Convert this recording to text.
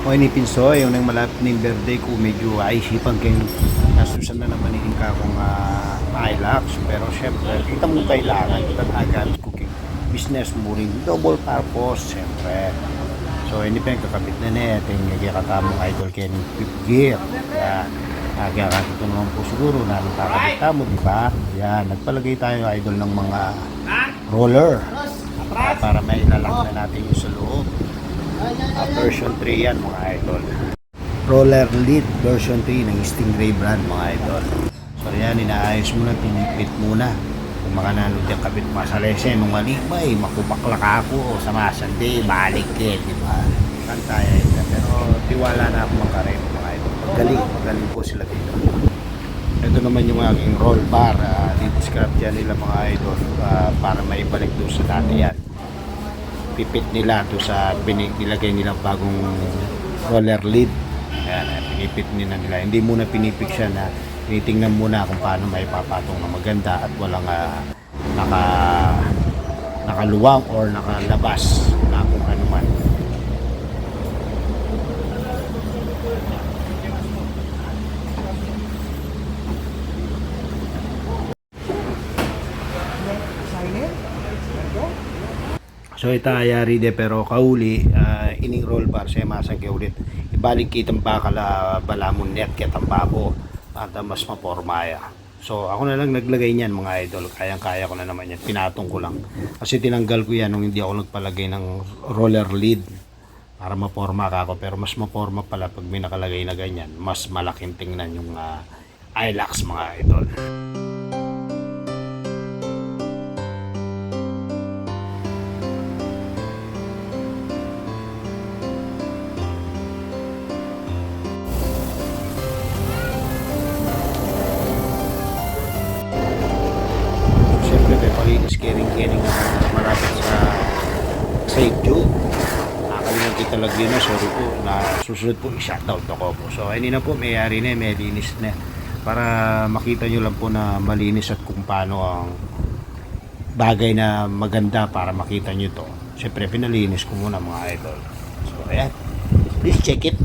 O ini pinso, yung nang malapit ng birthday ko, medyo aisipan kayong nasusan na naman yung kakong Hilux. Pero syempre, kita mo kailangan, kita agad cooking business mo rin, double purpose, syempre. So, hindi pa yung kakabit na net, yung nagkakatamong idol kayo ng fifth gear. Yan. Nagkakakito naman po siguro na nang kakabit mo, di ba? Yan, nagpalagay tayo idol ng mga roller para may ilalak na natin yung sa loob. Version 3 yan mga idol. Roller lead version 3 ng Stingray brand mga idol. So yan, inaayos muna, pinipit muna. Kung makananod yung kabit masalese nung alibay, makubaklak ako sa masandi, balik di ba? Kantaya ito. Pero tiwala na ako makarin mga idol. Magaling po sila dito. Ito naman yung aking roll bar. Dito-scrap dyan nila mga idol para maibalik doon sa dati yan. Pipit nila to sa nilagay nilang bagong roller lid. Ayan, pinipit nila. Hindi muna pinipik siya na tinitingnan muna kung paano may papatong na maganda at walang nakaluwang or nakalabas na kung ano man. So itayari de pero kauli ining roll bar siya masang ulit ibalik kitang bakala balamon net kitang babo at mas mapormaya. So ako na lang naglagay niyan mga idol, kayang-kaya ko na naman yan, pinatong ko lang kasi tinanggal ko yan nung hindi ako nagpalagay ng roller lid para maporma ako, pero mas maporma pala pag may nakalagay na ganyan, mas malaking tingnan yung Hilux mga idol. Caring malapit sa safe joke. Nakakalimutan kita lagi na, sorry po, na susunod po i-shoutout ako po. So hindi na po, mayari na, may linis na para makita nyo lang po na malinis at kung paano ang bagay na maganda para makita nyo to. Siyempre pinalinis ko muna mga idol. So ayan, please check it.